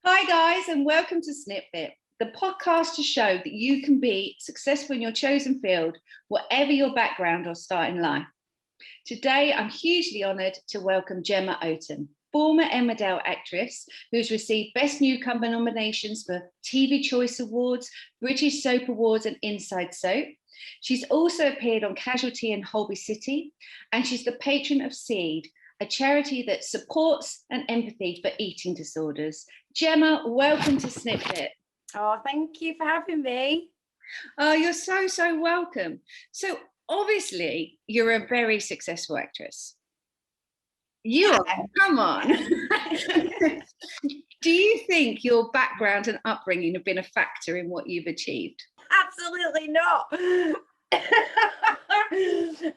Hi guys, and welcome to SnipBit, the podcast to show that you can be successful in your chosen field, whatever your background or start in life. Today, I'm hugely honoured to welcome Gemma Oaten, former Emmerdale actress who's received Best Newcomer nominations for TV Choice Awards, British Soap Awards and Inside Soap. She's also appeared on Casualty in Holby City, and she's the patron of Seed, a charity that supports and empathy for eating disorders. Gemma, welcome to SnipBit. Oh, thank you for having me. Oh, you're so welcome. So obviously, you're a very successful actress. You are, come on. Do you think your background and upbringing have been a factor in what you've achieved? Absolutely not.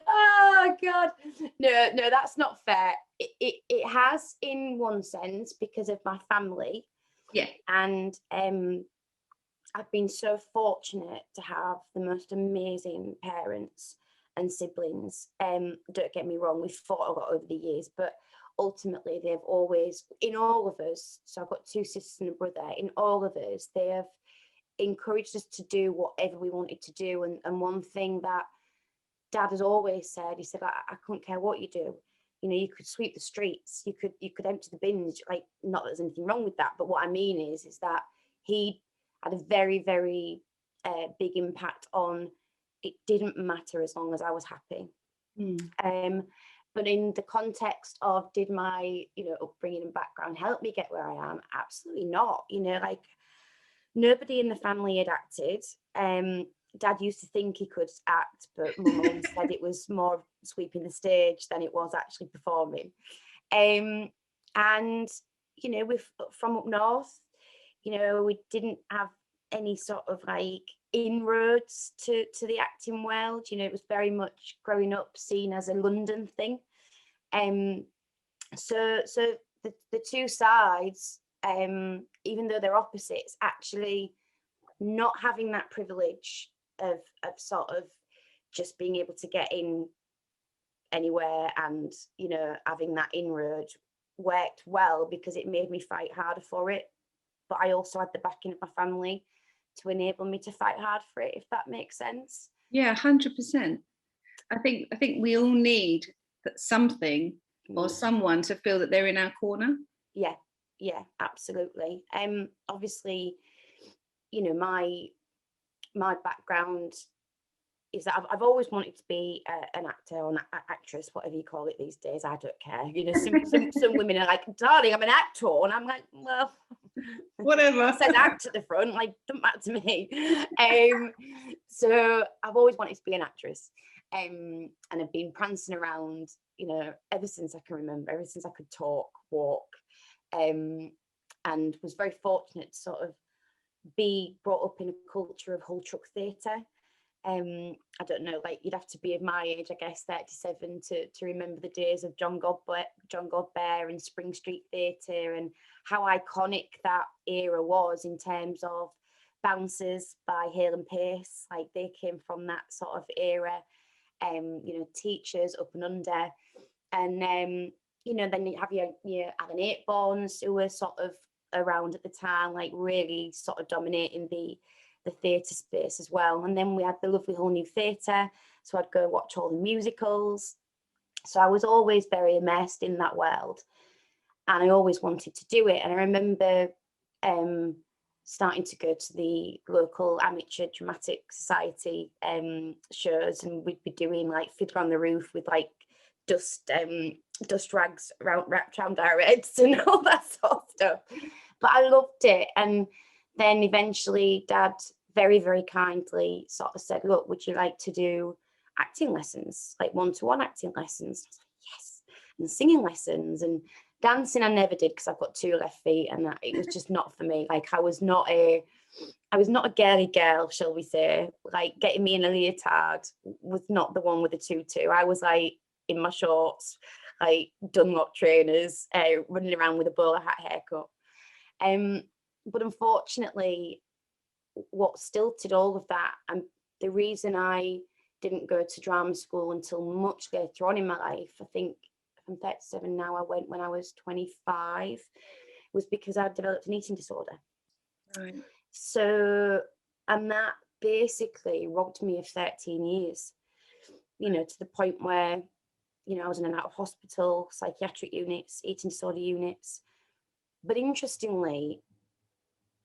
Oh God, no, that's not fair. It has in one sense because of my family. Yeah. And I've been so fortunate to have the most amazing parents and siblings. Don't get me wrong, we've fought a lot over the years, but ultimately they've always, in all of us, so I've got two sisters and a brother, in all of us, they have encouraged us to do whatever we wanted to do. And one thing that Dad has always said, he said, I couldn't care what you do. You know, you could sweep the streets, you could empty the bins, like, not that there's anything wrong with that, but what I mean is that he had a very, very big impact on it didn't matter as long as I was happy. But in the context of did my, upbringing and background help me get where I am? Absolutely not. Like, nobody in the family had acted. Dad used to think he could act, but Mum said it was more sweeping the stage than it was actually performing. And we're from up north. We didn't have any sort of like inroads to the acting world. It was very much growing up seen as a London thing. So the two sides, even though they're opposites, actually not having that privilege of sort of just being able to get in anywhere and having that inroad worked well because it made me fight harder for it. But I also had the backing of my family to enable me to fight hard for it, if that makes sense. Yeah, 100%. I think we all need something or someone to feel that they're in our corner. Yeah, absolutely. Obviously, my background is that I've always wanted to be an actor or an actress, whatever you call it these days. I don't care. Some women are like, darling, I'm an actor. And I'm like, well, whatever. It says act at the front, like, doesn't matter to me. So I've always wanted to be an actress. And I've been prancing around, ever since I can remember, ever since I could talk, walk, and was very fortunate to sort of be brought up in a culture of whole truck theatre. I don't know, like, you'd have to be of my age, I guess, 37 to remember the days of John Godbear and Spring Street Theatre and how iconic that era was in terms of Bouncers by Hale and Pace. Like, they came from that sort of era. Teachers Up and Under, and then you have your Alan Eightborns who were sort of around at the time, like really sort of dominating the theatre space as well. And then we had the lovely Whole New Theatre, so I'd go watch all the musicals. So I was always very immersed in that world, and I always wanted to do it. And I remember starting to go to the local amateur dramatic society shows, and we'd be doing like Fiddler on the Roof with like dust rags wrapped around our heads and all that sort of stuff. But I loved it. And then eventually Dad very, very kindly sort of said, look, would you like to do acting lessons, like one-to-one acting lessons? I was like, yes. And singing lessons and dancing I never did because I've got two left feet, and it was just not for me. Like, I was not a girly girl, shall we say. Like, getting me in a leotard was not the one with the tutu. I was like in my shorts, like Dunlop trainers, running around with a bowler hat haircut. But unfortunately, what stilted all of that, and the reason I didn't go to drama school until much later on in my life, I think I'm 37 now, I went when I was 25, was because I'd developed an eating disorder. Right. So, and that basically robbed me of 13 years, to the point where, I was in and out of hospital, psychiatric units, eating disorder units. But interestingly,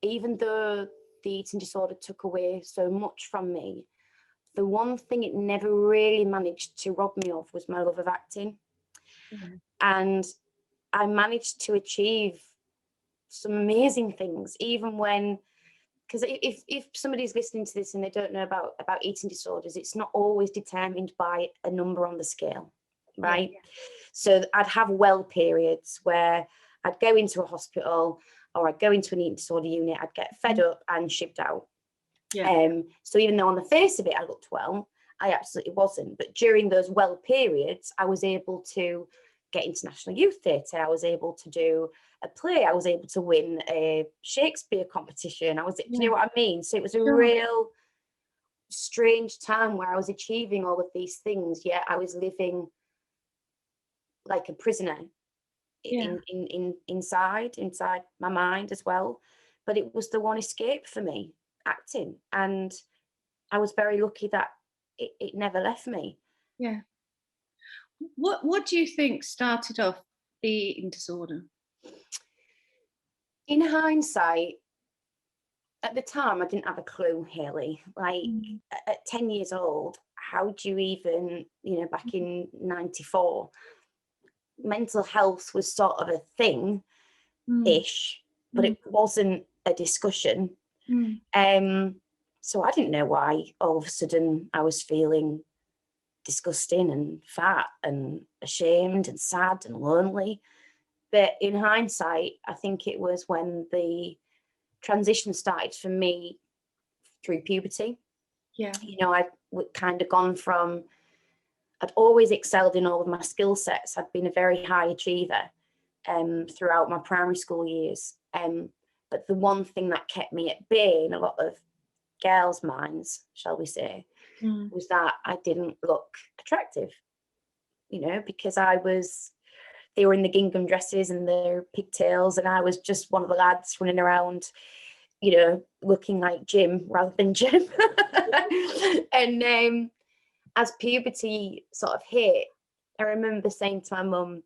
even though the eating disorder took away so much from me, the one thing it never really managed to rob me of was my love of acting. Yeah. And I managed to achieve some amazing things, even when, because if somebody's listening to this and they don't know about eating disorders, it's not always determined by a number on the scale, right? Yeah. So I'd have well periods where I'd go into a hospital or I'd go into an eating disorder unit, I'd get fed up and shipped out. Yeah. So even though on the face of it I looked well, I absolutely wasn't. But during those well periods, I was able to get international youth theatre. I was able to do a play. I was able to win a Shakespeare competition. Do you know what I mean? So it was a real strange time where I was achieving all of these things, yet I was living like a prisoner inside my mind as well. But it was the one escape for me, acting. And I was very lucky that it never left me. Yeah. What do you think started off the eating disorder? In hindsight, at the time, I didn't have a clue, Hayley. At 10 years old, how do you even, back in 94, mental health was sort of a thing-ish, but it wasn't a discussion. So I didn't know why all of a sudden I was feeling disgusting and fat and ashamed and sad and lonely. But in hindsight, I think it was when the transition started for me through puberty. Yeah. I'd kind of gone from, I'd always excelled in all of my skill sets. I'd been a very high achiever throughout my primary school years. But the one thing that kept me at bay in a lot of girls' minds, shall we say, was that I didn't look attractive, because they were in the gingham dresses and their pigtails, and I was just one of the lads running around, looking like Jim rather than Jim. And as puberty sort of hit, I remember saying to my mum,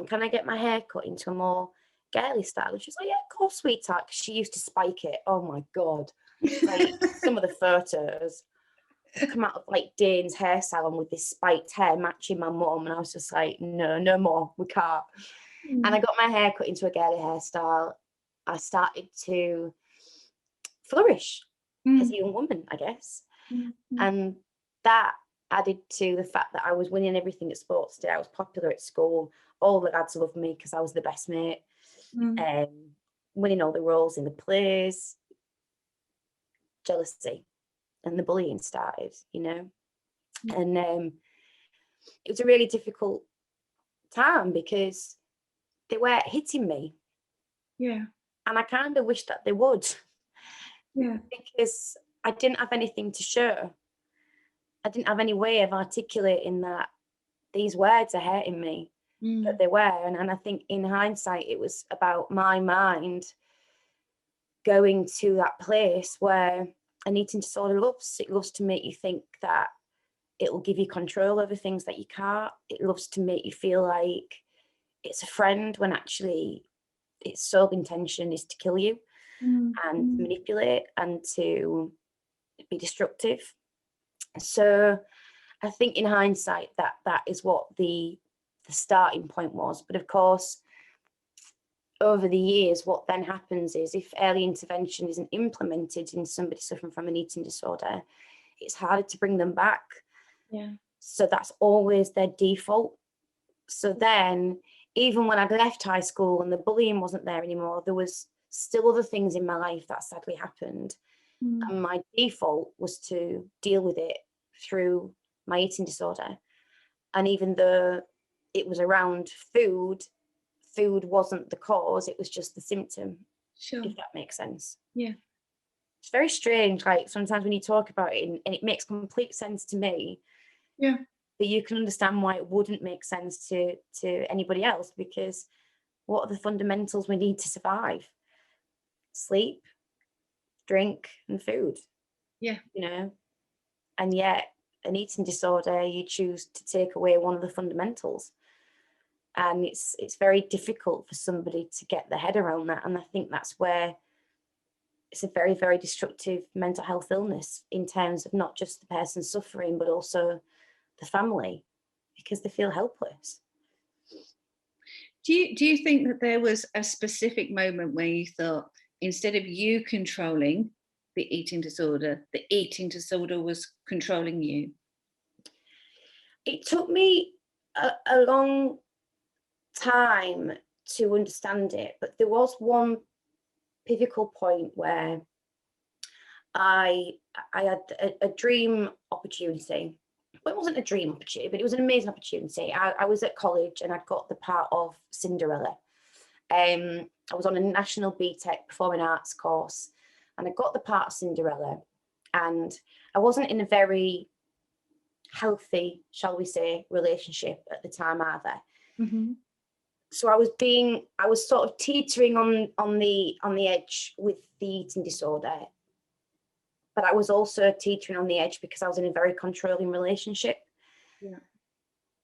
can I get my hair cut into a more girly style? And she was like, yeah, of course, sweetheart, because she used to spike it. Oh my God. Some of the photos come out of Dane's hair salon with this spiked hair matching my mum, and I was just like, no more, we can't. And I got my hair cut into a girly hairstyle. I started to flourish as a young woman, I guess. And that added to the fact that I was winning everything at sports day. I was popular at school. All the lads loved me because I was the best mate. Winning all the roles in the plays. Jealousy and the bullying started, and it was a really difficult time because they weren't hitting me. Yeah. And I kind of wish that they would. Yeah. Because I didn't have anything to show. I didn't have any way of articulating that these words are hurting me, that they were. And I think in hindsight, it was about my mind going to that place where an eating disorder loves to make you think that it will give you control over things that you can't. It loves to make you feel like it's a friend when actually its sole intention is to kill you and manipulate and to be destructive. So I think in hindsight that is what the starting point was. But of course, over the years, what then happens is if early intervention isn't implemented in somebody suffering from an eating disorder, it's harder to bring them back. Yeah. So that's always their default. So then, even when I'd left high school and the bullying wasn't there anymore, there was still other things in my life that sadly happened. And my default was to deal with it through my eating disorder. And even though it was around food wasn't the cause, it was just the symptom. Sure. If that makes sense. Yeah. It's very strange, sometimes when you talk about it and it makes complete sense to me. Yeah. But you can understand why it wouldn't make sense to anybody else, because what are the fundamentals we need to survive? Sleep, drink, and food. Yeah. You know, and yet an eating disorder, you choose to take away one of the fundamentals. And it's very difficult for somebody to get their head around that. And I think that's where it's a very, very destructive mental health illness, in terms of not just the person suffering, but also the family, because they feel helpless. Do you think that there was a specific moment where you thought, instead of you controlling the eating disorder was controlling you? It took me a long time to understand it, but there was one pivotal point where I had a dream opportunity. Well, it wasn't a dream opportunity, but it was an amazing opportunity. I was at college and I'd got the part of Cinderella. I was on a national BTEC performing arts course, and I got the part of Cinderella, and I wasn't in a very healthy, shall we say, relationship at the time either. Mm-hmm. So I was sort of teetering on the edge with the eating disorder, but I was also teetering on the edge because I was in a very controlling relationship. Yeah.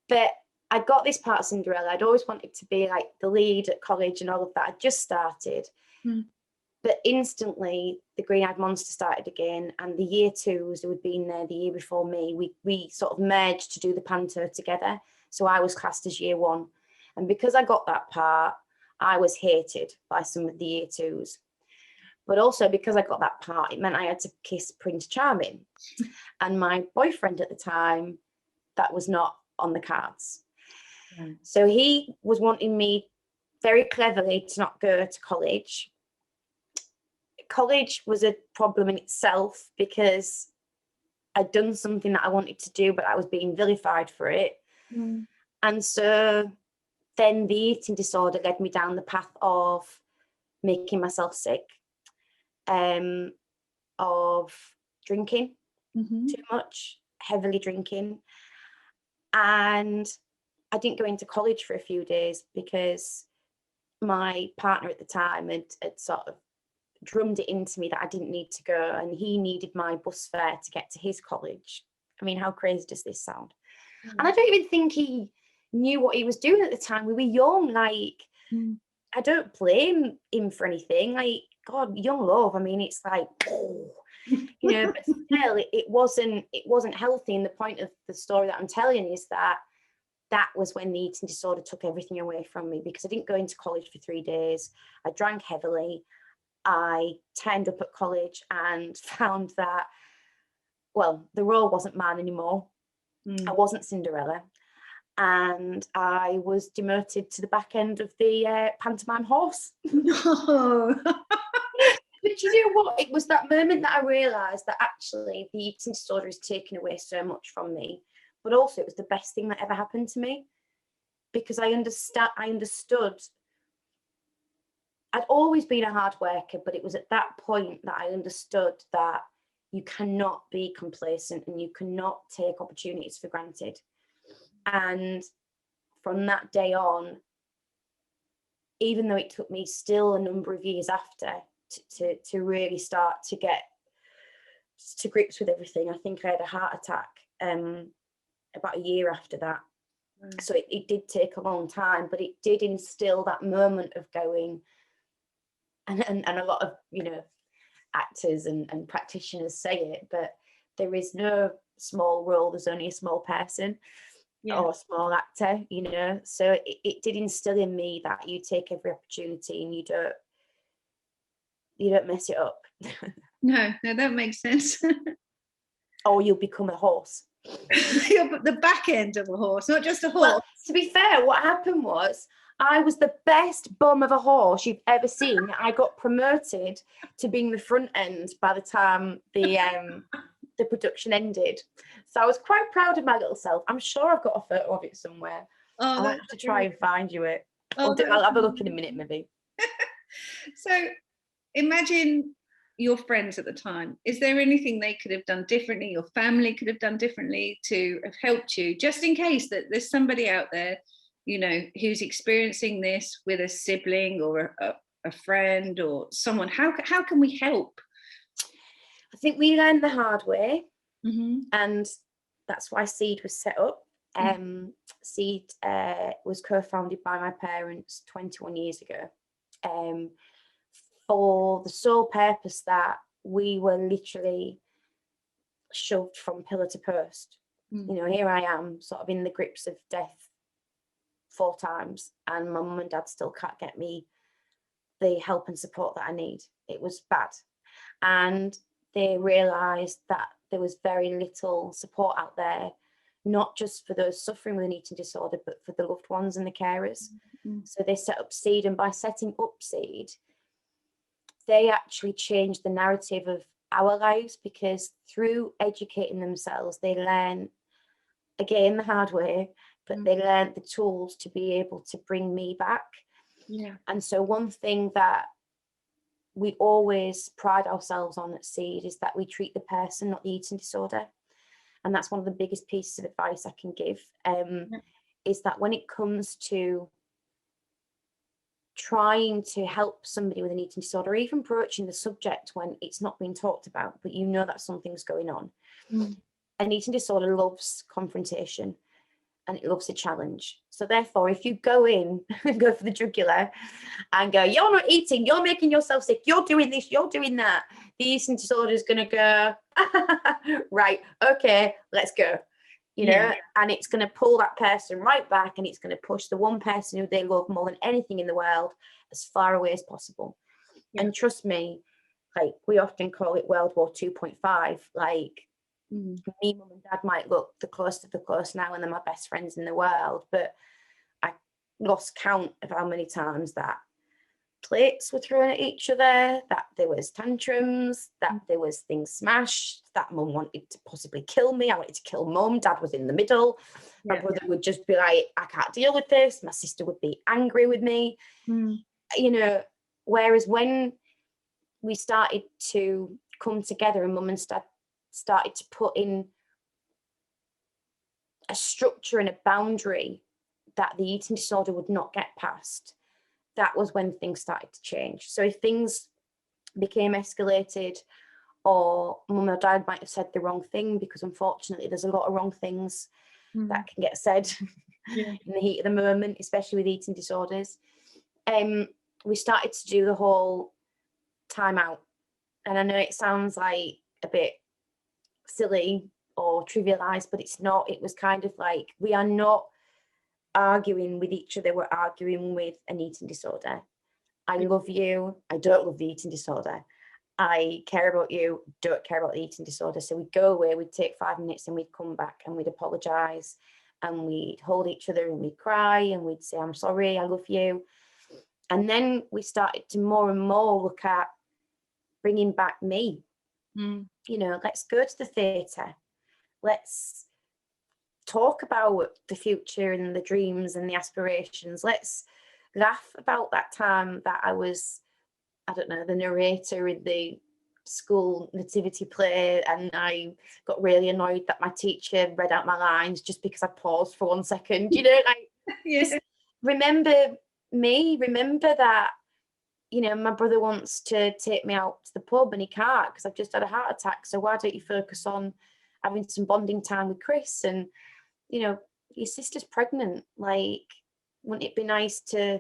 But I got this part of Cinderella. I'd always wanted to be like the lead at college and all of that. I'd just started. Mm. But instantly the green-eyed monster started again, and the year twos who had been there the year before me, we sort of merged to do the panto together. So I was classed as year one. And because I got that part, I was hated by some of the year twos. But also because I got that part, it meant I had to kiss Prince Charming. And my boyfriend at the time, that was not on the cards. Right. So he was wanting me very cleverly to not go to college. College was a problem in itself because I'd done something that I wanted to do, but I was being vilified for it. Mm. And so then the eating disorder led me down the path of making myself sick, of drinking too much, heavily drinking. And I didn't go into college for a few days because my partner at the time had sort of drummed it into me that I didn't need to go, and he needed my bus fare to get to his college. I mean, how crazy does this sound? Mm. And I don't even think he knew what he was doing at the time. We were young, like, I don't blame him for anything. Like, God, young love, I mean, it's like, oh, you know, but still, it wasn't healthy. And the point of the story that I'm telling is that was when the eating disorder took everything away from me, because I didn't go into college for 3 days. I drank heavily. I turned up at college and found that, well, the role wasn't mine anymore. I wasn't Cinderella. And I was demoted to the back end of the pantomime horse. No. But you know what? It was that moment that I realised that actually the eating disorder is taking away so much from me. But also it was the best thing that ever happened to me, because I understood. I'd always been a hard worker, but it was at that point that I understood that you cannot be complacent and you cannot take opportunities for granted. And from that day on, even though it took me still a number of years after to really start to get to grips with everything, I think I had a heart attack about a year after that. So it did take a long time, but it did instill that moment of going, and a lot of, you know, actors and practitioners say it, but there is no small role, there's only a small person. Yeah. Or a small actor, you know. So it did instill in me that you take every opportunity and you don't mess it up. No, that makes sense. Or you'll become a horse. You're the back end of a horse, not just a horse. Well, to be fair, what happened was I was the best bum of a horse you've ever seen. I got promoted to being the front end by the time the production ended. So I was quite proud of my little self. I'm sure I've got a photo of it somewhere. I'll have to try and find you it. I'll have a look in a minute, maybe. So imagine your friends at the time. Is there anything they could have done differently, your family could have done differently to have helped you, just in case that there's somebody out there you know, who's experiencing this with a sibling or a friend or someone? How can we help? I think we learned the hard way, Mm-hmm. and that's why Seed was set up. Seed was co-founded by my parents 21 years ago, for the sole purpose that we were literally shoved from pillar to post. You know, here I am sort of in the grips of death 4 times, and my mum and dad still can't get me the help and support that I need. It was bad. And they realised that there was very little support out there, not just for those suffering with an eating disorder, but for the loved ones and the carers. So they set up Seed, and by setting up Seed, they actually changed the narrative of our lives, because through educating themselves, they learn, again, the hard way, but they learned the tools to be able to bring me back. And so one thing that we always pride ourselves on at Seed is that we treat the person, not the eating disorder. And that's one of the biggest pieces of advice I can give, is that when it comes to trying to help somebody with an eating disorder, or even broaching the subject when it's not being talked about, but you know that something's going on. An eating disorder loves confrontation, and it loves a challenge. So therefore, if you go in and go for the jugular and go, you're not eating, you're making yourself sick, you're doing this, you're doing that, the eating disorder is going to go, right, okay, let's go. You know, and it's going to pull that person right back, and it's going to push the one person who they love more than anything in the world as far away as possible. And trust me, like, we often call it World War 2.5. Like, me, mum and dad might look the close to the close now, and they're my best friends in the world, but I lost count of how many times that plates were thrown at each other, that there was tantrums, that there was things smashed, that mum wanted to possibly kill me, I wanted to kill mum, dad was in the middle, my brother would just be like, I can't deal with this, my sister would be angry with me, you know. Whereas when we started to come together and mum and dad started to put in a structure and a boundary that the eating disorder would not get past, that was when things started to change. So if things became escalated, or mum or dad might have said the wrong thing, because unfortunately there's a lot of wrong things that can get said in the heat of the moment, especially with eating disorders, we started to do the whole time out. And I know it sounds like a bit silly or trivialized, but it's not. It was kind of like, we are not arguing with each other, we're arguing with an eating disorder. I love you, I don't love the eating disorder. I care about you, don't care about the eating disorder. So we'd go away, we'd take 5 minutes, and we'd come back and we'd apologise, and we'd hold each other and we'd cry and we'd say, I'm sorry, I love you. And then we started to more and more look at bringing back me. You know, let's go to the theatre, let's talk about the future and the dreams and the aspirations, let's laugh about that time that I was, I don't know, the narrator in the school nativity play, and I got really annoyed that my teacher read out my lines just because I paused for 1 second, you know, like, just remember me, remember that, you know, my brother wants to take me out to the pub and he can't because I've just had a heart attack, so why don't you focus on having some bonding time with Chris? And, you know, your sister's pregnant, like, wouldn't it be nice to,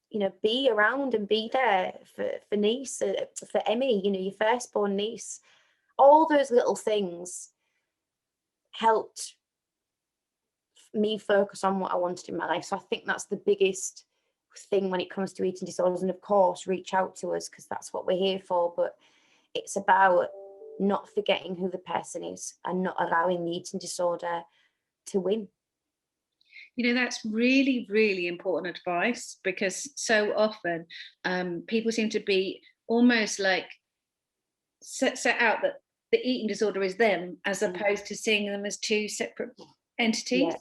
you know, be around and be there for niece, for Emmy, you know, your firstborn niece. All those little things helped me focus on what I wanted in my life. So I think that's the biggest thing when it comes to eating disorders. And of course, reach out to us, because that's what we're here for. But it's about not forgetting who the person is and not allowing the eating disorder to win. You know, that's really, really important advice, because so often people seem to be almost like set out that the eating disorder is them, as opposed to seeing them as two separate entities.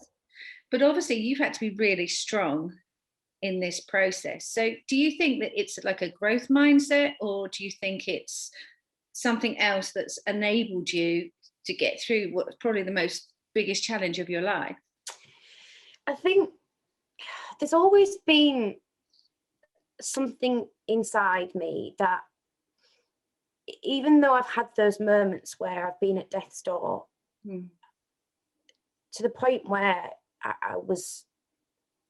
But obviously you've had to be really strong in this process. So do you think that it's like a growth mindset, or do you think it's something else that's enabled you to get through what's probably the most biggest challenge of your life? I think there's always been something inside me that, even though I've had those moments where I've been at death's door, to the point where I was,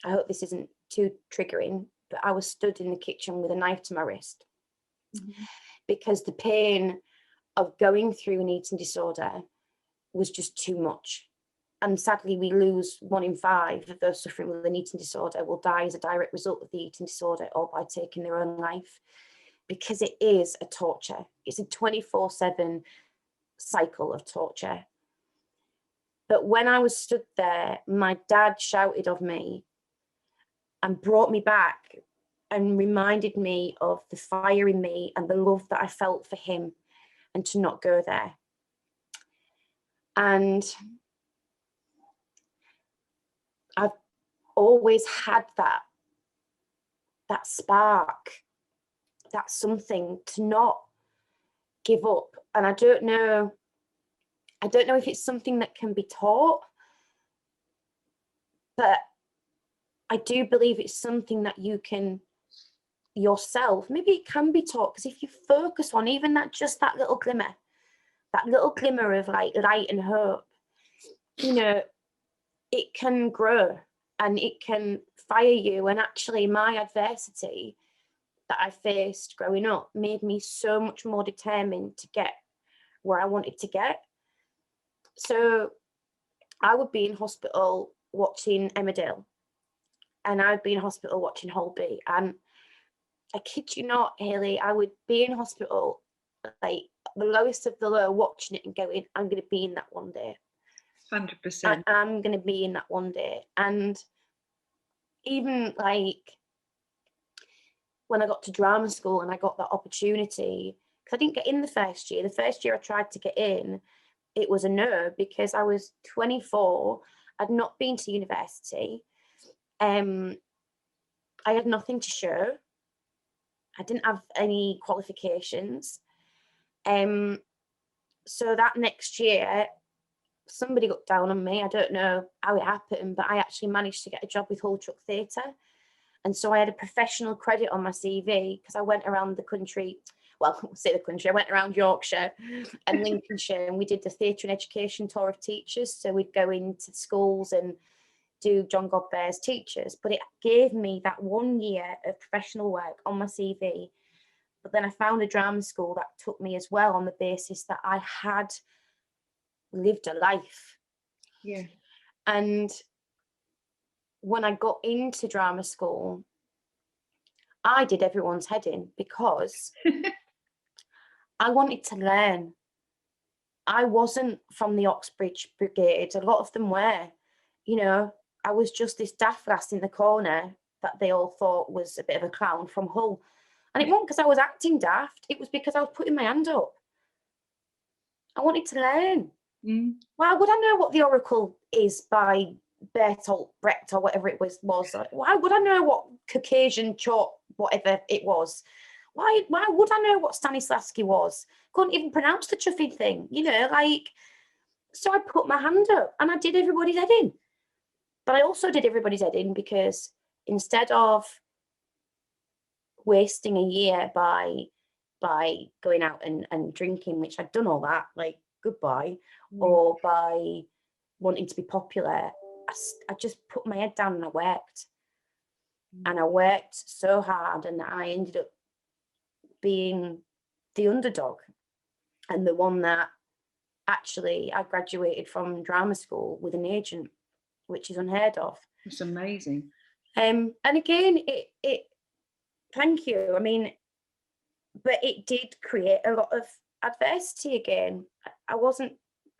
I hope this isn't too triggering, but I was stood in the kitchen with a knife to my wrist, because the pain of going through an eating disorder was just too much. And sadly, we lose 1 in 5 of those suffering with an eating disorder will die as a direct result of the eating disorder or by taking their own life, because it is a torture. It's a 24/7 cycle of torture. But when I was stood there, my dad shouted of me and brought me back and reminded me of the fire in me and the love that I felt for him, and to not go there. And I've always had that spark, that something to not give up. And I don't know if it's something that can be taught, but I do believe it's something that you can yourself, maybe it can be taught, because if you focus on even that, just that little glimmer of like light and hope, you know, it can grow and it can fire you. And actually my adversity that I faced growing up made me so much more determined to get where I wanted to get. So I would be in hospital watching Emmerdale, and I'd be in hospital watching Holby, and I kid you not, Hayley, I would be in hospital, like the lowest of the low, watching it and going, I'm going to be in that one day. 100%. I'm going to be in that one day. And even like when I got to drama school and I got that opportunity, because I didn't get in the first year I tried to get in, it was a no, because I was 24, I'd not been to university, I had nothing to show, I didn't have any qualifications. So that next year, somebody looked down on me. I don't know how it happened, but I actually managed to get a job with Hull Truck Theatre. And so I had a professional credit on my CV, because I went around the country. Well, I'll say the country. I went around Yorkshire and Lincolnshire, and we did the theatre and education tour of teachers. So we'd go into schools and do John Godber's teachers. But it gave me that 1 year of professional work on my CV. But then I found a drama school that took me as well, on the basis that I had lived a life. Yeah. And when I got into drama school, I did everyone's head in, because I wanted to learn. I wasn't from the Oxbridge Brigade. A lot of them were, you know, I was just this daft lass in the corner that they all thought was a bit of a clown from Hull. And it wasn't because I was acting daft, it was because I was putting my hand up. I wanted to learn. Why would I know what the Oracle is by Bertolt Brecht or whatever it was? Why would I know what Caucasian chalk, whatever it was? Why would I know what Stanislavski was? Couldn't even pronounce the chuffing thing, you know, like. So I put my hand up and I did everybody's head in. But I also did everybody's head in because instead of wasting a year by going out and drinking, which I'd done all that, like goodbye, or by wanting to be popular, I just put my head down and I worked. And I worked so hard, and I ended up being the underdog and the one that actually I graduated from drama school with an agent, which is unheard of. It's amazing. And again, it thank you. I mean, but it did create a lot of adversity again. I wasn't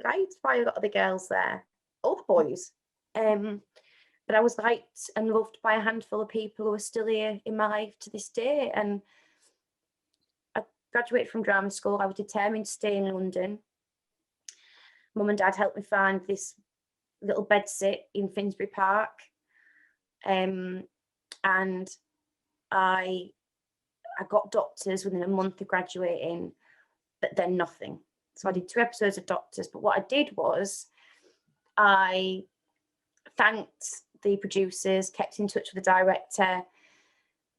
liked by a lot of the girls there, all the boys. But I was liked and loved by a handful of people who are still here in my life to this day. And I graduated from drama school. I was determined to stay in London. Mum and Dad helped me find this little bedsit in Finsbury Park. And I got doctors within a month of graduating, but then nothing. So I did 2 episodes of doctors. But what I did was I thanked the producers, kept in touch with the director,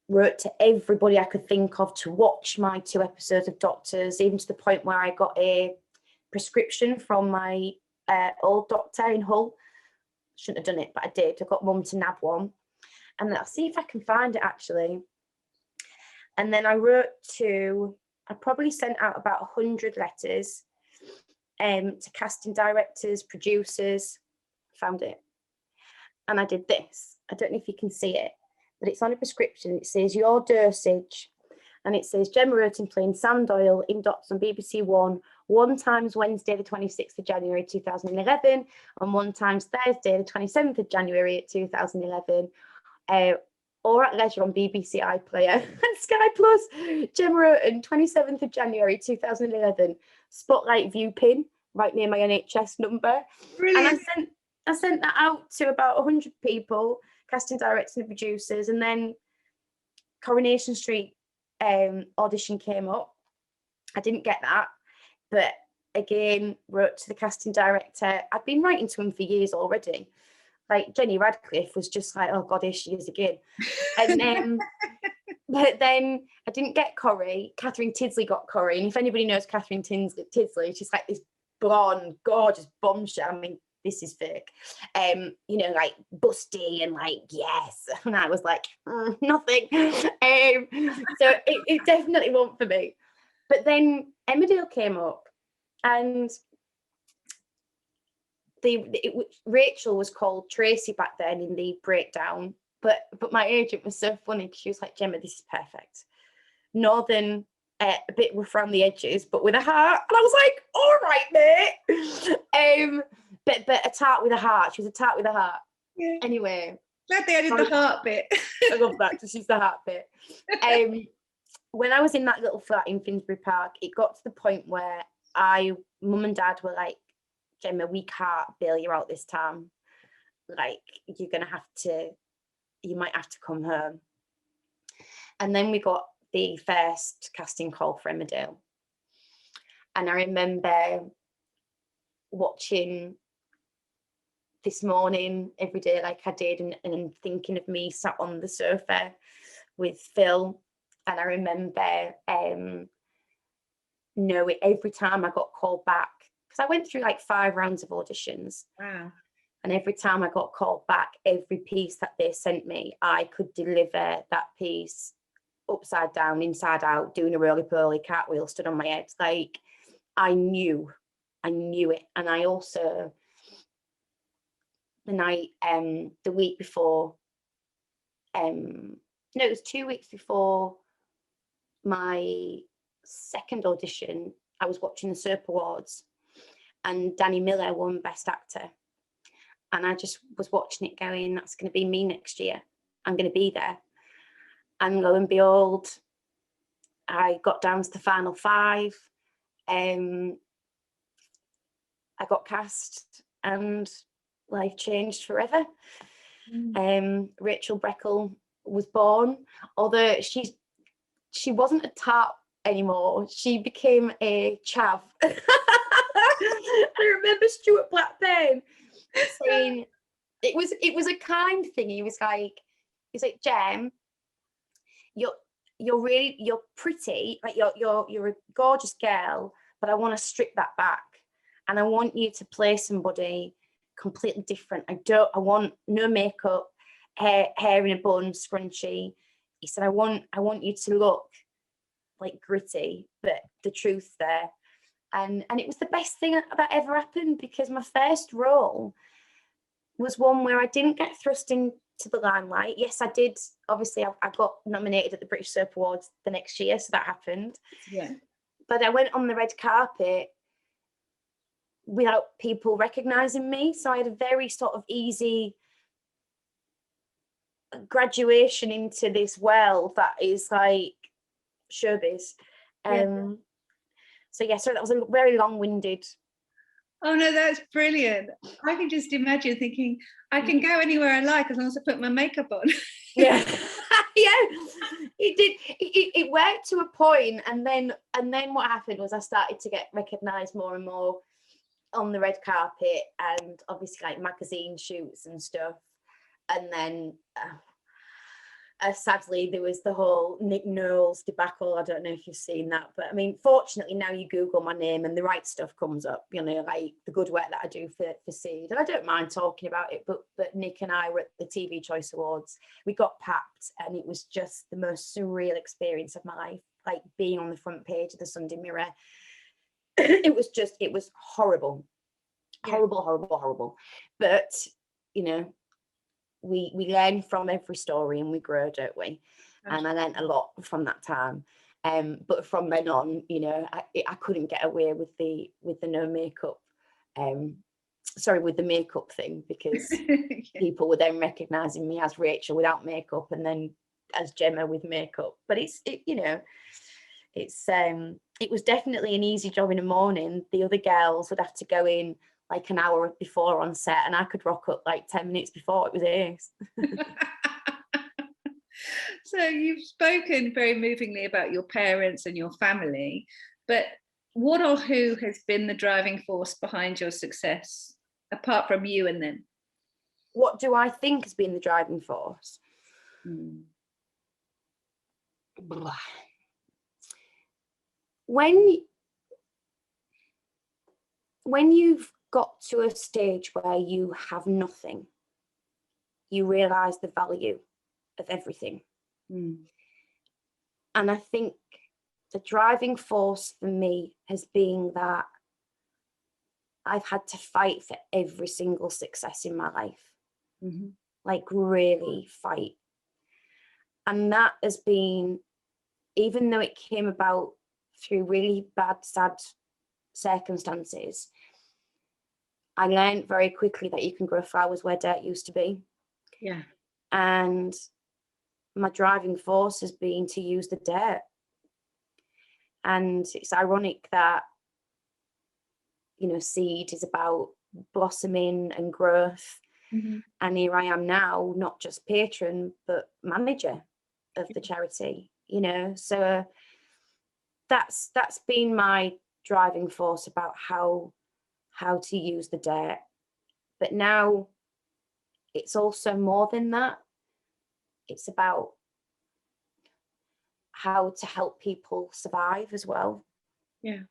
wrote to everybody I could think of to watch my 2 episodes of Doctors, even to the point where I got a prescription from my old doctor in Hull. Shouldn't have done it, but I did. I got mum to nab one. And I'll see if I can find it actually. And then I probably sent out about 100 letters to casting directors, producers. Found it. And I did this. I don't know if you can see it, but it's on a prescription. It says your dosage, and it says Gemma Oaten playing Sam Doyle in Doctors on BBC one times Wednesday the 26th of January 2011, and one times Thursday the 27th of January 2011, or at leisure on BBC iPlayer and Sky Plus. Gemma Oaten, 27th of January 2011, spotlight view pin right near my NHS number. Brilliant. And I sent that out to about 100 people, casting directors and producers, and then Coronation Street audition came up. I didn't get that, but again, wrote to the casting director. I'd been writing to him for years already. Like Jenny Radcliffe was just like, oh God, here she is again. And then, but then I didn't get Corrie. Catherine Tidsley got Corrie. And if anybody knows Catherine Tidsley, she's like this blonde, gorgeous bombshell. I mean, this is fake. You know, like busty and like, yes. And I was like, nothing. So it definitely wasn't for me. But then Emmerdale came up, and Rachel was called Tracy back then in the breakdown, but my agent was so funny because she was like, Gemma, this is perfect. Northern, a bit rough around the edges, but with a heart. And I was like, all right, mate. But a tart with a heart. She was a tart with a heart. Yeah. Anyway. Glad they added the heart bit. I love that, because she's the heart bit. When I was in that little flat in Finsbury Park, it got to the point where mum and dad were like, Gemma, we can't bail you out this time. Like, you might have to come home. And then we got the first casting call for Emmerdale. And I remember watching This Morning every day like I did, and thinking of me sat on the sofa with Phil. And I remember knowing every time I got called back, because I went through like 5 rounds of auditions. Wow. And every time I got called back, every piece that they sent me, I could deliver that piece upside down, inside out, doing a roly-poly cartwheel, stood on my head. Like, I knew it. And I also, the week before, it was 2 weeks before my second audition, I was watching the SERP Awards, and Danny Miller won Best Actor. And I just was watching it going, that's going to be me next year. I'm going to be there. And lo and behold, I got down to the final 5. I got cast, and life changed forever. Rachel Breckle was born, although she wasn't a tart anymore. She became a chav. I remember Stuart Blackburn saying it was a kind thing. He was like, Gem, you're pretty, like you're a gorgeous girl, but I want to strip that back, and I want you to play somebody completely different. I want no makeup, hair in a bun, scrunchy. He said, I want you to look like gritty, but the truth there. And it was the best thing that ever happened, because my first role was one where I didn't get thrust into the limelight. Yes, I did. Obviously, I got nominated at the British SERP Awards the next year, so that happened. Yeah. But I went on the red carpet without people recognising me. So I had a very sort of easy graduation into this world that is like showbiz. So that was a very long-winded. Oh no, that's brilliant. I can just imagine thinking, I can go anywhere I like as long as I put my makeup on. Yeah. Yeah, it did. It worked to a point, and then what happened was I started to get recognised more and more on the red carpet, and obviously like magazine shoots and stuff. And then sadly, there was the whole Nick Knowles debacle. I don't know if you've seen that, but I mean, fortunately, now you Google my name and the right stuff comes up, you know, like the good work that I do for Seed. And I don't mind talking about it, but Nick and I were at the TV Choice Awards. We got papped, and it was just the most surreal experience of my life, like being on the front page of the Sunday Mirror. It was horrible. Horrible. But, you know, we learn from every story and we grow, don't we? And I learned a lot from that time. But from then on, you know, I couldn't get away with the no makeup, with the makeup thing, because people were then recognizing me as Rachel without makeup and then as Gemma with makeup. But it was definitely an easy job in the morning. The other girls would have to go in like an hour before on set, and I could rock up like 10 minutes before. It was ace. So you've spoken very movingly about your parents and your family, but what or who has been the driving force behind your success, apart from you and them? What do I think has been the driving force? When you've got to a stage where you have nothing, you realize the value of everything. And I think the driving force for me has been that I've had to fight for every single success in my life, like really fight. And that has been, even though it came about through really bad, sad circumstances, I learned very quickly that you can grow flowers where dirt used to be. Yeah. And my driving force has been to use the dirt. And it's ironic that, you know, Seed is about blossoming and growth. And here I am now, not just patron, but manager of the charity, you know. So that's been my driving force about how to use the dirt. But now it's also more than that. It's about how to help people survive as well. Yeah.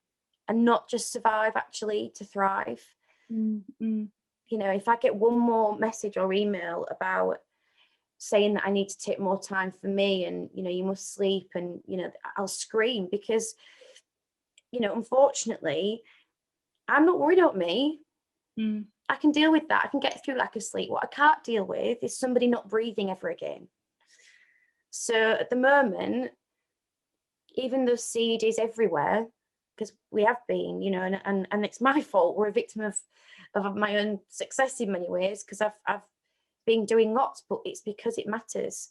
And not just survive, actually, to thrive. You know, if I get one more message or email about saying that I need to take more time for me and, you know, you must sleep, and, you know, I'll scream, because, you know, unfortunately, I'm not worried about me. I can deal with that. I can get through lack of sleep. What I can't deal with is somebody not breathing ever again. So at the moment, even though Seed is everywhere, because we have been, you know, and it's my fault. We're a victim of my own success in many ways, because I've been doing lots, but it's because it matters.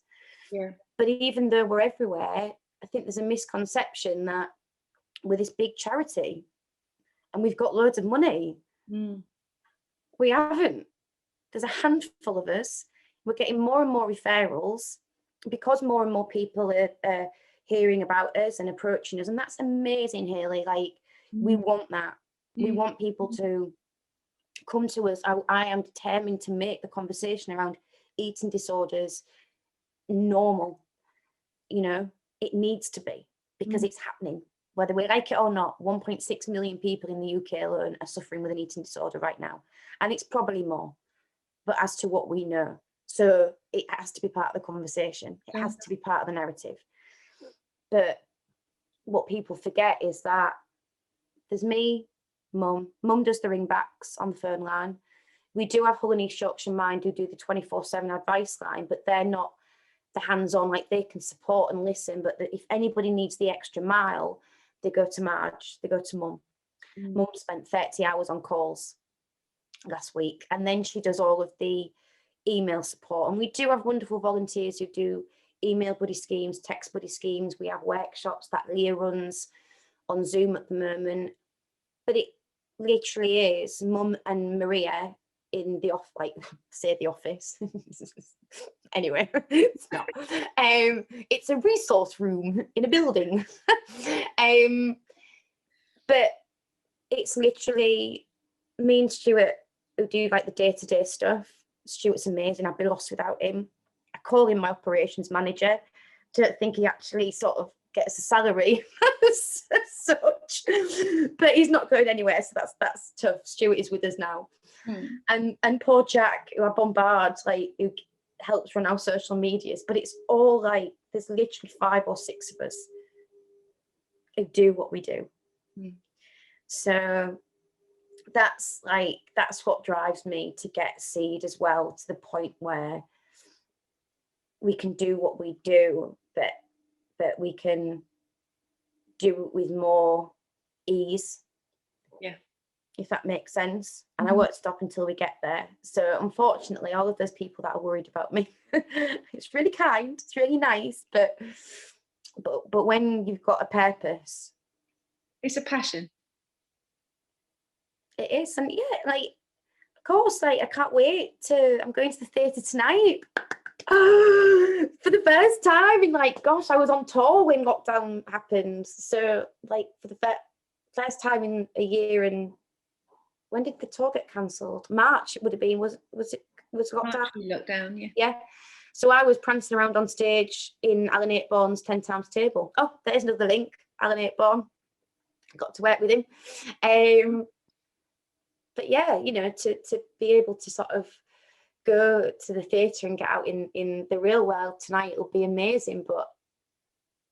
Yeah. But even though we're everywhere, I think there's a misconception that we're this big charity and we've got loads of money. We haven't. There's a handful of us. We're getting more and more referrals because more and more people are hearing about us and approaching us, and that's amazing, Hayley. Like, we want that. We want people to come to us. I am determined to make the conversation around eating disorders normal. You know, it needs to be, because it's happening. Whether we like it or not, 1.6 million people in the UK alone are suffering with an eating disorder right now. And it's probably more, but as to what we know. So it has to be part of the conversation. It has to be part of the narrative. But what people forget is that there's me, Mum. Mum does the ringbacks on the phone line. We do have Hull and East Yorkshire Mind who do the 24/7 advice line, but they're not the hands-on, like, they can support and listen. But if anybody needs the extra mile, they go to Marge, they go to Mum. Mum spent 30 hours on calls last week, and then she does all of the email support. And we do have wonderful volunteers who do email buddy schemes, text buddy schemes. We have workshops that Leah runs on Zoom at the moment. But it literally is Mum and Maria in the the office. Anyway, it's not. It's a resource room in a building. But it's literally me and Stuart who do like the day-to-day stuff, Stuart's amazing. I'd be lost without him. I call him my operations manager. Don't think he actually sort of gets a salary as such, but he's not going anywhere, so that's tough. Stuart is with us now. And poor Jack, who I bombard, like, who helps run our social medias, but it's all like there's literally 5 or 6 of us who do what we do. So that's what drives me to get Seed as well, to the point where we can do what we do, but we can do it with more ease, if that makes sense. And I won't stop until we get there. So unfortunately, all of those people that are worried about me, it's really kind, it's really nice, but when you've got a purpose, it's a passion. It is. And like, of course, like, I can't wait I'm going to the theatre tonight. For the first time in, like, gosh, I was on tour when lockdown happened. So, like, for the first time in a year. And when did the tour get cancelled? March it would have been. Was lockdown? Lockdown, yeah. So I was prancing around on stage in Alan Aytbourne's 10 Times Table. Oh, there's another link. Alan Aytbourne. Got to work with him. But yeah, you know, to be able to sort of go to the theatre and get out in the real world tonight, it'll be amazing. But,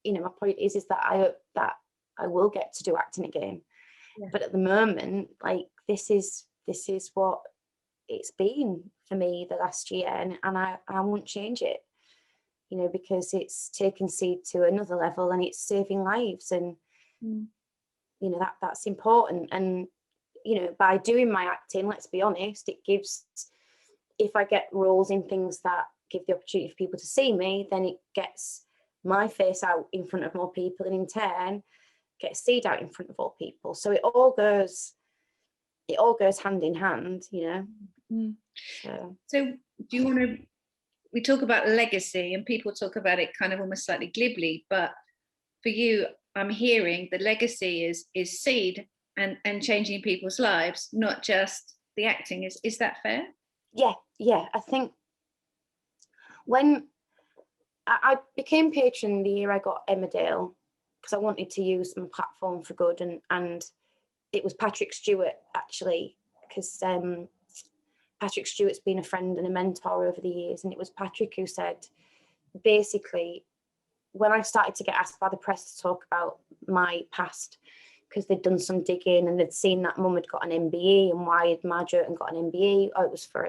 you know, my point is that I hope that I will get to do acting again. But at the moment, like, this is what it's been for me the last year, and I won't change it, you know, because it's taken Seed to another level and it's saving lives, and you know, that's important. And, you know, by doing my acting, let's be honest, it gives, if I get roles in things that give the opportunity for people to see me, then it gets my face out in front of more people, and in turn gets Seed out in front of all people. So it all goes hand in hand, you know. So do you want to, we talk about legacy and people talk about it kind of almost slightly glibly, but for you, I'm hearing the legacy is Seed and changing people's lives, not just the acting. Is that fair? Yeah. I think when I became patron the year I got Emmerdale, because I wanted to use my platform for good, and it was Patrick Stewart, actually, because Patrick Stewart's been a friend and a mentor over the years, and it was Patrick who said, basically, when I started to get asked by the press to talk about my past, because they'd done some digging and they'd seen that mum had got an MBE, and why had Marge Oaten got an MBE? Oh, it was for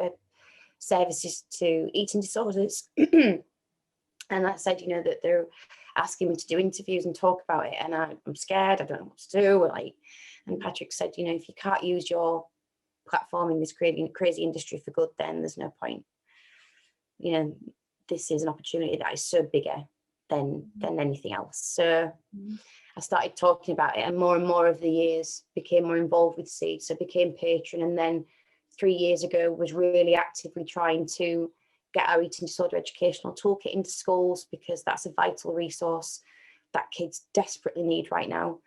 services to eating disorders. And I said, you know, that they're asking me to do interviews and talk about it, and I'm scared, I don't know what to do. Like, and Patrick said, you know, if you can't use your platform in this crazy industry for good, then there's no point. You know, this is an opportunity that is so bigger than anything else. So I started talking about it, and more of the years became more involved with Seed, so became patron, and then 3 years ago was really actively trying to get our eating disorder educational toolkit into schools, because that's a vital resource that kids desperately need right now.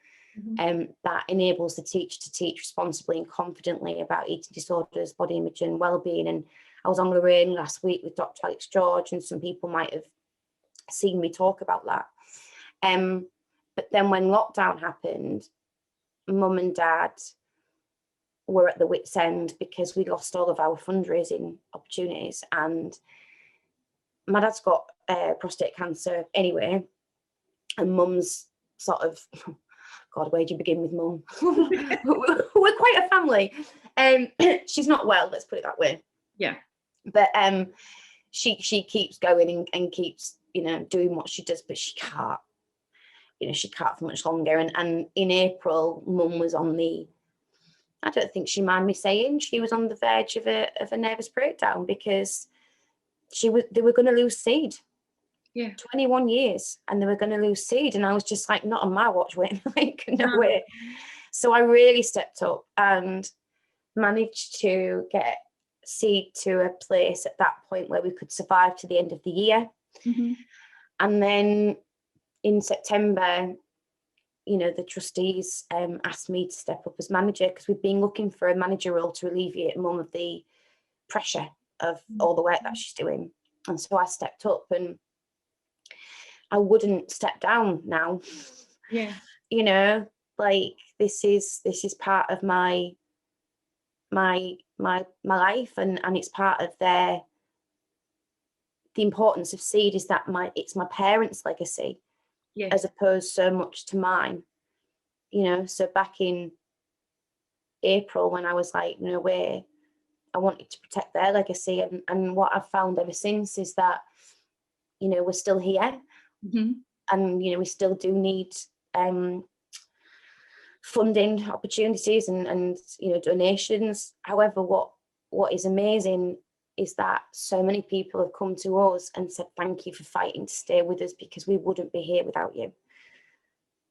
That enables the teacher to teach responsibly and confidently about eating disorders, body image and well-being. And I was on Lorraine last week with Dr. Alex George, and some people might have seen me talk about that. But then when lockdown happened, mum and dad were at the wit's end, because we lost all of our fundraising opportunities, and my dad's got prostate cancer anyway, and mum's sort of, God, where do you begin with mum? We're quite a family. She's not well, let's put it that way. Yeah. But she keeps going and keeps, you know, doing what she does, but she can't for much longer. And in April, mum was on the, I don't think she mind me saying, she was on the verge of a nervous breakdown, because they were going to lose Seed. Yeah. 21 years, and they were going to lose Seed, and I was just like, not on my watch, Wayne. Like, no way. So I really stepped up and managed to get Seed to a place at that point where we could survive to the end of the year. And then in September, you know, the trustees asked me to step up as manager, because we've been looking for a manager role to alleviate mum of the pressure of all the work that she's doing. And so I stepped up, and I wouldn't step down now. Yeah. You know, like this is part of my life, and it's part of the importance of Seed is that it's my parents' legacy, Yes. as opposed so much to mine. You know, so back in April, when I was like, no way, I wanted to protect their legacy, and what I've found ever since is that, you know, we're still here, and you know, we still do need funding opportunities and you know, donations. However, what is amazing is that so many people have come to us and said thank you for fighting to stay with us, because we wouldn't be here without you.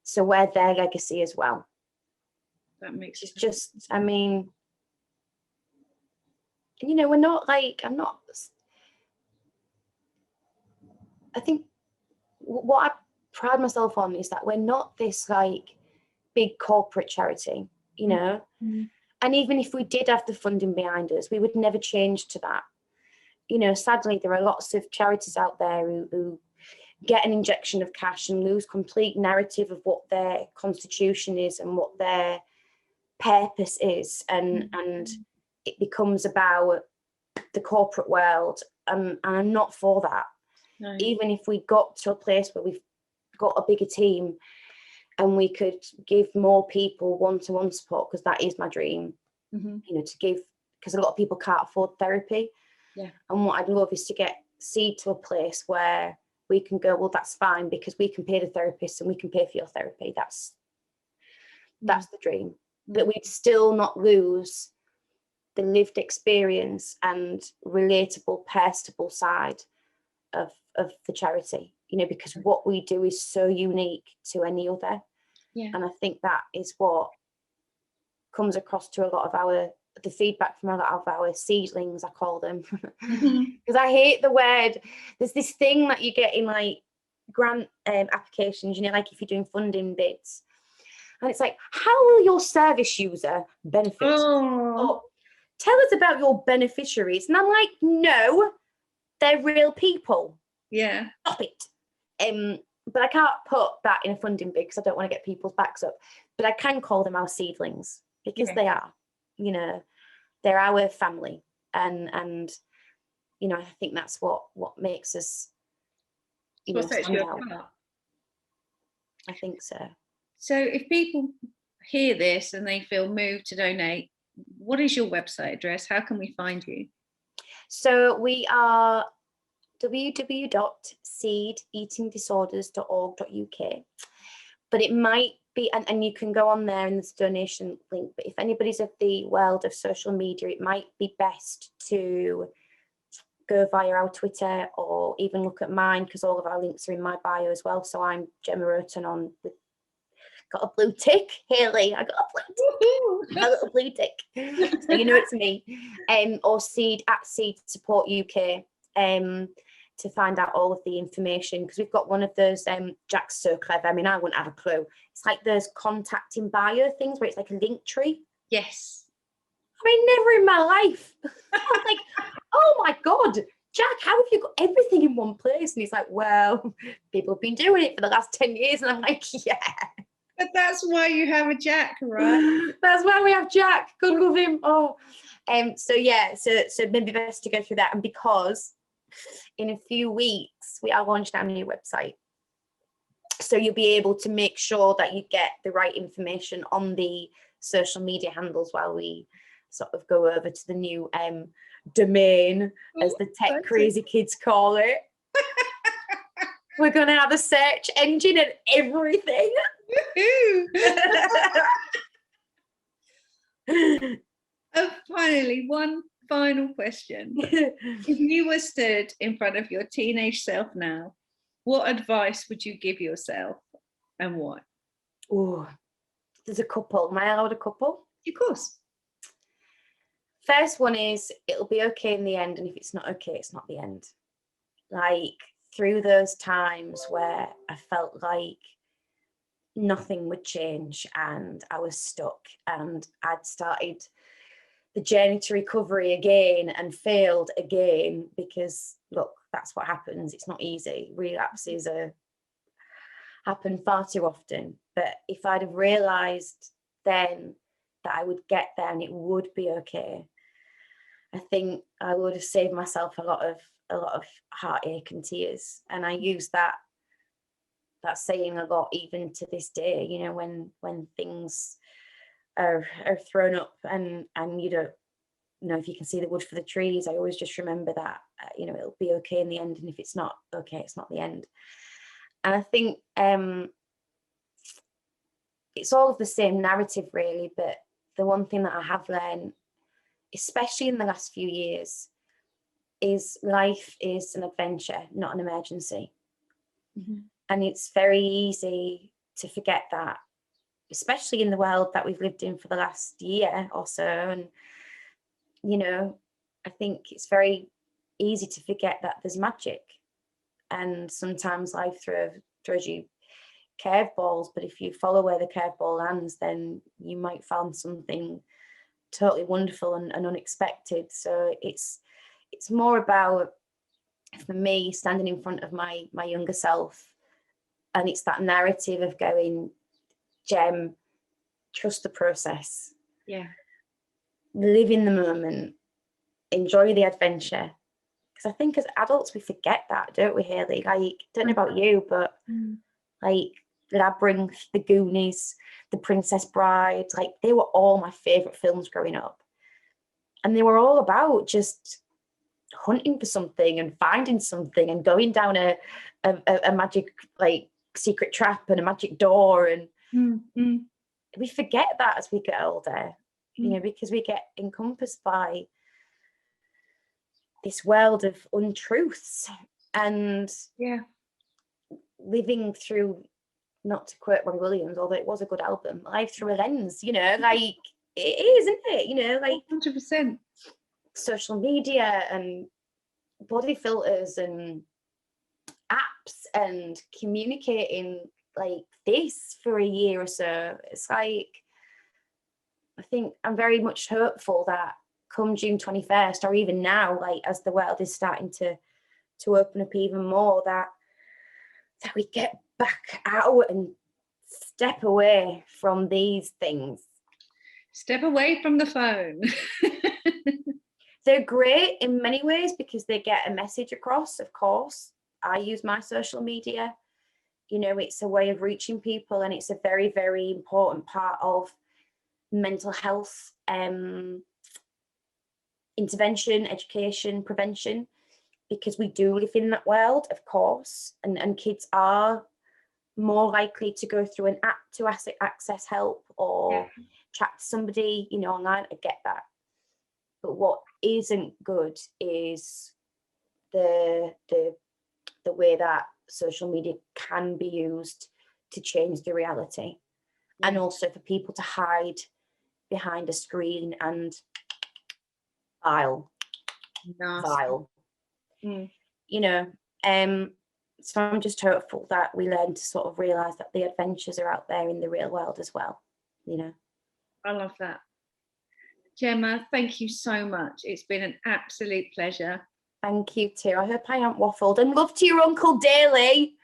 So we're their legacy as well. That makes it's just, I mean, you know, we're not like, I think what I pride myself on is that we're not this like big corporate charity, you know. And even if we did have the funding behind us, we would never change to that. You know, sadly, there are lots of charities out there who get an injection of cash and lose complete narrative of what their constitution is and what their purpose is, and it becomes about the corporate world, and I'm not for that. No. Even if we got to a place where we've got a bigger team and we could give more people one-to-one support, because that is my dream, you know, to give, because a lot of people can't afford therapy. Yeah. And what I'd love is to get Seed to a place where we can go, well, that's fine, because we can pay the therapist and we can pay for your therapy. That's the dream. But we'd still not lose the lived experience and relatable, personable side of the charity, you know, because what we do is so unique to any other. Yeah. And I think that is what comes across to a lot of the feedback from a lot of our seedlings, I call them, because I hate the word. There's this thing that you get in like grant applications, you know, like if you're doing funding bids, and it's like, how will your service user benefit? Oh, tell us about your beneficiaries. And I'm like, no, they're real people. Yeah. Stop it. But I can't put that in a funding bid because I don't want to get people's backs up. But I can call them our seedlings, because they are, you know, they're our family. And you know, I think that's what makes us, you know, stand out. I think so. So if people hear this and they feel moved to donate, what is your website address? How can we find you? So we are www.seedeatingdisorders.org.uk, but it might be, and you can go on there and there's a donation link, but if anybody's of the world of social media, it might be best to go via our Twitter or even look at mine, because all of our links are in my bio as well. So I'm Gemma Oaten on with got a blue tick. Haley, I got a blue tick. A little blue tick. So you know it's me. Or Seed Support UK to find out all of the information, because we've got one of those, Jack's so clever. I mean, I wouldn't have a clue. It's like those contact in bio things where it's like a link tree. Yes. I mean, never in my life. I'm like, oh my God, Jack, how have you got everything in one place? And he's like, well, people have been doing it for the last 10 years. And I'm like, yeah. But that's why you have a Jack, right? That's why we have Jack. God love him. Oh, so yeah, so maybe best to go through that. And because in a few weeks we are launching our new website, so you'll be able to make sure that you get the right information on the social media handles while we sort of go over to the new domain, as the tech crazy kids call it. We're going to have a search engine and everything. Finally, one final question. If you were stood in front of your teenage self now, what advice would you give yourself and why? Oh, there's a couple. Am I allowed a couple? Of course. First one is, it'll be okay in the end, and if it's not okay, it's not the end. Like, through those times where I felt like nothing would change and I was stuck, and I'd started the journey to recovery again and failed again, because look, that's what happens. It's not easy. Relapses happen far too often. But if I'd have realised then that I would get there and it would be okay, I think I would have saved myself a lot of heartache and tears. And I use that saying a lot even to this day, you know, when things are thrown up and you don't know if you can see the wood for the trees. I always just remember that, you know, it'll be okay in the end, and if it's not okay, it's not the end. And I think it's all of the same narrative really, but the one thing that I have learned, especially in the last few years, is life is an adventure, not an emergency. Mm-hmm. And it's very easy to forget that, especially in the world that we've lived in for the last year or so. And, you know, I think it's very easy to forget that there's magic. And sometimes life throws you curveballs, but if you follow where the curveball lands, then you might find something totally wonderful and unexpected. So it's more about, for me, standing in front of my younger self, and it's that narrative of going, Gem, trust the process. Yeah. Live in the moment. Enjoy the adventure. Because I think as adults we forget that, don't we, Hayley? Like, don't know about you, but like Labyrinth, The Goonies, The Princess Bride, like they were all my favourite films growing up. And they were all about just hunting for something and finding something and going down a magic, like, secret trap and a magic door. And we forget that as we get older, you know, because we get encompassed by this world of untruths and living through, not to quote Robbie Williams, although it was a good album, life through a lens, you know, like it is, isn't it? You know, like 100%. Social media and body filters and apps and communicating like this for a year or so. It's like, I think I'm very much hopeful that come June 21st, or even now, like as the world is starting to open up even more, that we get back out and step away from these things. Step away from the phone. They're great in many ways because they get a message across, of course. I use my social media. You know, it's a way of reaching people, and it's a very, very important part of mental health intervention, education, prevention, because we do live in that world, of course, and kids are more likely to go through an app to access help or chat to somebody, you know, online. I get that. But what isn't good is the way that social media can be used to change the reality, and also for people to hide behind a screen and vile. You know, so I'm just hopeful that we learn to sort of realise that the adventures are out there in the real world as well, you know. I love that. Gemma, thank you so much. It's been an absolute pleasure. Thank you too. I hope I haven't waffled. And love to your Uncle Daly.